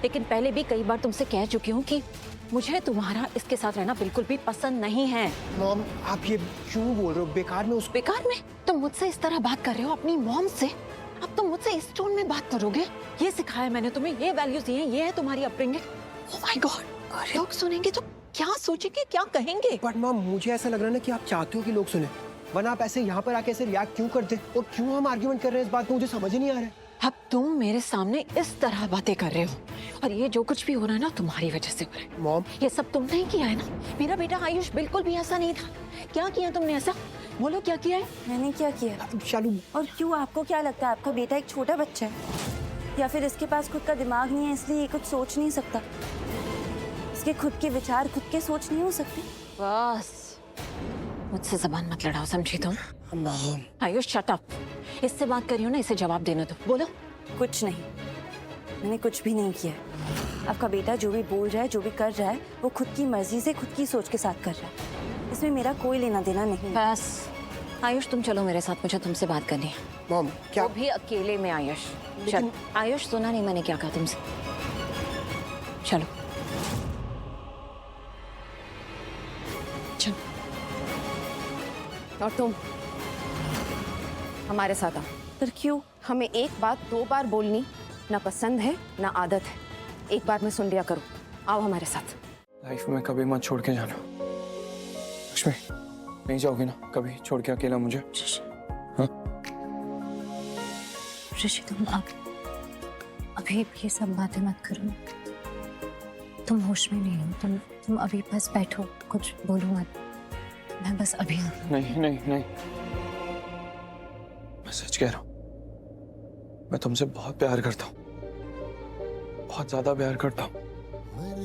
लेकिन पहले भी कई बार तुमसे कह चुकी हूँ कि मुझे तुम्हारा इसके साथ रहना बिल्कुल भी पसंद नहीं है। मॉम आप ये क्यों बोल रहे हो? बेकार में उस बेकार में? तुम मुझसे इस तरह बात कर रहे हो अपनी मॉम से? अब तुम मुझसे इस टोन में बात करोगे? ये सिखाया मैंने तुम्हें, ये वैल्यूज दिए हैं, ये है तुम्हारी अपब्रिंगिंग। ओह माय गॉड, लोग सुनेंगे तो क्या सोचेंगे, क्या कहेंगे? बट मॉम मुझे ऐसा लग रहा है ना कि आप चाहते हो कि लोग सुने, वरना आप ऐसे यहाँ पर आके ऐसे रिएक्ट क्यों करते और क्यों हम आर्ग्यूमेंट कर रहे हैं इस बात को मुझे समझ ही नहीं आ रहा है। अब तुम मेरे सामने इस तरह बातें कर रहे हो और ये जो कुछ भी हो रहा है ना तुम्हारी वजह से हो रहा है। मॉम ये सब तुमने ही किया है ना? मेरा बेटा आयुष बिल्कुल भी ऐसा नहीं था। क्या किया तुमने ऐसा? बोलो क्या किया है? मैंने क्या किया? शालू और क्यों, आपको क्या लगता है आपका बेटा एक छोटा बच्चा है, या फिर इसके पास खुद का दिमाग नहीं है इसलिए ये कुछ सोच नहीं सकता? इसके खुद के विचार, खुद के सोच नहीं हो सकते? बस मुझसे जबान मत लड़ाओ, समझी तुम? Mom Ayush shut up. इससे बात कर रही हो ना, इसे जवाब देने दो। बोलो। कुछ नहीं, मैंने कुछ भी नहीं किया है। आपका बेटा जो भी बोल रहा है, जो भी कर रहा है, वो खुद की मर्जी से, खुद की सोच के साथ कर रहा है। इसमें मेरा कोई लेना देना नहीं है। बस आयुष तुम चलो मेरे साथ, मुझे तुमसे बात करनी है। मॉम क्या वो भी अकेले में। आयुष चल। आयुष सुना नहीं मैंने क्या कहा तुमसे? चलो चलो। और तुम हमारे साथ आओ। पर क्यों? हमें एक बात 2 बार बोलनी ना पसंद है ना आदत है। एक बार में सुन लिया करो। आओ हमारे साथ। लाइफ में कभी मत छोड़ के जाना लक्ष्मी, नहीं जाओगी ना कभी छोड़ के अकेला मुझे? हाँ? ऋषि तुम अभी ये सब बातें मत करो। तुम होश में नहीं हो। तुम अभी बस बैठो, कुछ बोलो मत। मैं बस अभी नहीं नहीं नहीं, मैं सच कह रहा हूँ। मैं तुमसे बहुत प्यार करता हूँ, बहुत ज्यादा प्यार करता हूँ।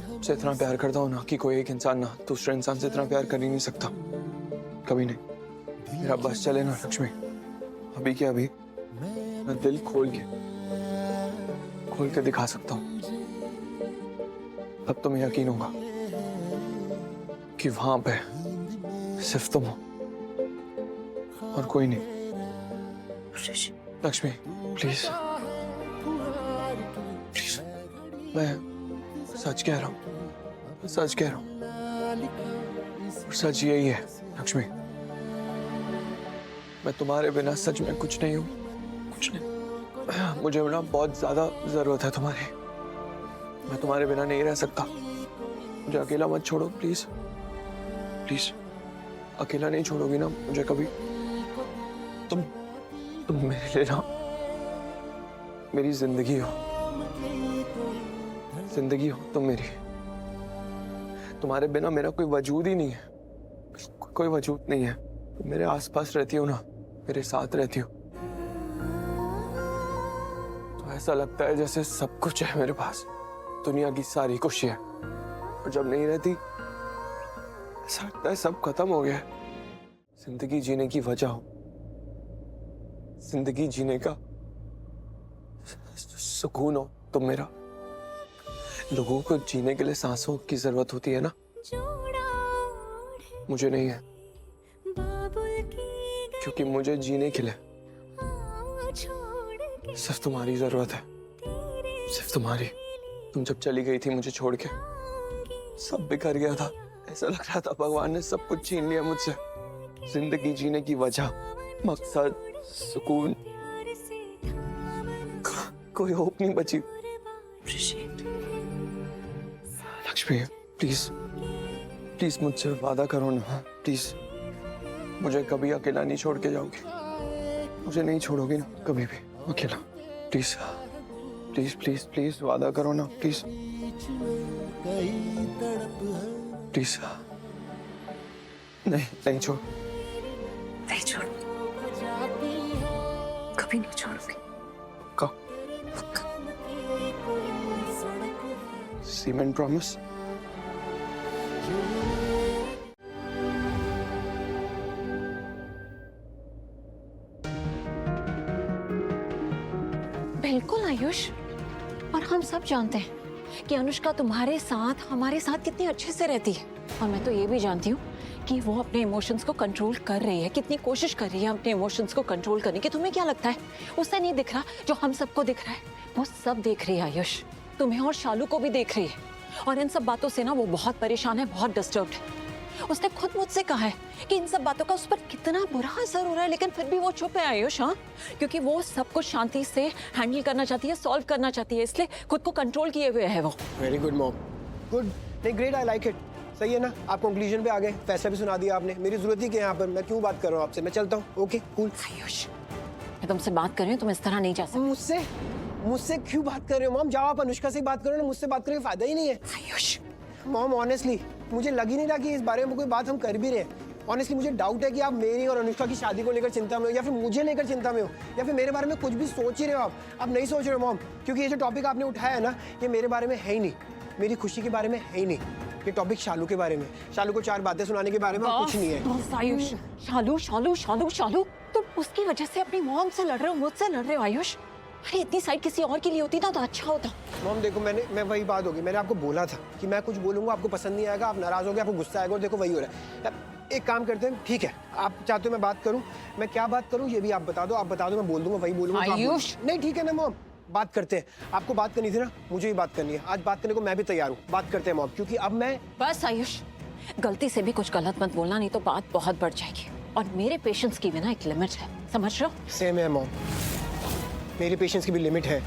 तुमसे इतना प्यार करता हूँ ना कि कोई एक इंसान ना दूसरे इंसान से इतना प्यार कर ही नहीं सकता, कभी नहीं। मेरा बस चले ना लक्ष्मी, अभी क्या अभी मैं दिल खोल के दिखा सकता हूँ। अब तुम्हें यकीन होगा कि वहां पे सिर्फ तुम हो और कोई नहीं। लक्ष्मी प्लीज प्लीज, मैं सच कह रहा हूँ, सच कह रहा हूँ। और सच यही है लक्ष्मी, मैं तुम्हारे बिना सच में कुछ नहीं हूँ, कुछ नहीं। मुझे ना बहुत ज्यादा जरूरत है तुम्हारी। मैं तुम्हारे बिना नहीं रह सकता। मुझे अकेला मत छोड़ो प्लीज, प्लीज। अकेला नहीं छोड़ोगी ना मुझे कभी? तुम मेरे लिए ना मेरी जिंदगी हो, जिंदगी हो तुम मेरी। तुम्हारे बिना मेरा कोई वजूद ही नहीं है, कोई वजूद नहीं है। तुम मेरे आसपास रहती हो ना, मेरे साथ रहती हो, तो ऐसा लगता है जैसे सब कुछ है मेरे पास, दुनिया की सारी खुशियां। और जब नहीं रहती ऐसा लगता है सब खत्म हो गया है। जिंदगी जीने की वजह हो, जिंदगी जीने का सुकून हो तुम मेरा। लोगों को जीने के लिए सांसों की जरूरत होती है ना, मुझे नहीं है, क्योंकि मुझे जीने के लिए सिर्फ तुम्हारी जरूरत है, सिर्फ तुम्हारी। तुम जब चली गई थी मुझे छोड़ के, सब बिखर गया था। ऐसा लग रहा था भगवान ने सब कुछ छीन लिया मुझसे। जिंदगी जीने की वजह, मकसद, सुकून, कोई होप नहीं बची। लक्ष्मी प्लीज प्लीज मुझसे वादा करो ना, प्लीज। मुझे कभी अकेला नहीं छोड़ के जाओगी, मुझे नहीं छोड़ोगी ना कभी भी अकेला? प्लीज प्लीज प्लीज प्लीज वादा करो ना, प्लीज प्लीज। नहीं नहीं छोड़, नहीं छोड़, कभी नहीं छोड़ूंगी। का सीमेंट प्रॉमिस? बिल्कुल आयुष, और हम सब जानते हैं कि अनुष्का तुम्हारे साथ, हमारे साथ कितनी अच्छे से रहती है। और मैं तो ये भी जानती हूँ कि वो अपने इमोशंस को कंट्रोल कर रही है, कितनी कोशिश कर रही है अपने इमोशंस को कंट्रोल करने की। तुम्हें क्या लगता है उससे नहीं दिख रहा जो हम सबको दिख रहा है? वो सब देख रही है आयुष। तुम्हें और शालू को भी देख रही है, और इन सब बातों से ना वो बहुत परेशान है, बहुत डिस्टर्ब्ड है। उसने खुद मुझसे कहा है कि इन सब बातों का उस पर कितना बुरा असर हो रहा है, लेकिन फिर भी वो चुप है आयुष। हाँ, क्योंकि वो सब कुछ शांति से हैंडल करना चाहती है, सॉल्व करना चाहती है, इसलिए खुद को कंट्रोल किए हुए है वो। वेरी गुड मॉम, गुड, नहीं ग्रेट, आई लाइक इट। सही है ना, आप कंक्लूजन पे आ गए, फैसला भी सुना दिया आपने। मेरी जरूरत ही क्या है यहाँ पर, मैं क्यों बात कर रहा हूँ आपसे, मैं चलता हूँ। Okay cool. आयुष, मैं तुमसे बात कर रही हूँ, तुम इस तरह नहीं जा सकते। मुझसे मुझसे क्यों बात कर रहे हो मॉम? जाओ आप अनुष्का से बात करो ना, मुझसे बात करने का फायदा ही नहीं है। आयुष, मॉम ऑनेस्टली मुझे लग ही नहीं रहा कि इस बारे में कोई बात हम कर भी रहे हैं। ऑनेस्टली मुझे डाउट है कि आप मेरी और अनुष्का की शादी को लेकर चिंता में हो, या फिर मुझे लेकर चिंता में हो, या फिर मेरे बारे में कुछ भी सोच ही रहे हो आप नहीं सोच रहे हो मॉम, क्योंकि ये जो टॉपिक आपने उठाया है ना, ये मेरे बारे में है ही नहीं, मेरी खुशी के बारे में है ही नहीं। ये टॉपिक शालू के बारे में, शालू को 4 बातें सुनाने के बारे में, और कुछ नहीं है। बस आयुष, शालू शालू शालू शालू, तुम उसकी वजह से अपनी मॉम से लड़ रहे हो, मुझसे लड़ रहे हो आयुष। अरे इतनी साइड किसी और के लिए होती ना तो अच्छा होता। मॉम देखो, मैं वही बात होगी, मैंने आपको बोला था कि मैं कुछ बोलूंगा आपको पसंद नहीं आएगा, आप नाराज होगे, आपको गुस्सा आएगा, और देखो वही हो रहा है। एक काम करते हैं, ठीक है, आप चाहते हो मैं बात करूं, मैं क्या बात करूं ये भी आप बता दो, मैं बोल दूंगा, वही बोलूंगा। तो आप आयुष! नहीं ठीक है ना मॉम, बात करते हैं। आपको बात करनी थी ना, मुझे भी बात करनी है। आज बात करने को मैं भी तैयार हूँ, बात करते हैं मॉम, क्योंकि अब मैं बस आयुष, गलती से भी कुछ गलत मत बोलना, नहीं तो बात बहुत बढ़ जाएगी। और मेरे पेशेंस की भी ना एक लिमिट है, समझ रहे हो? सेम है मॉम, मेरी पेशेंस की भी लिमिट है।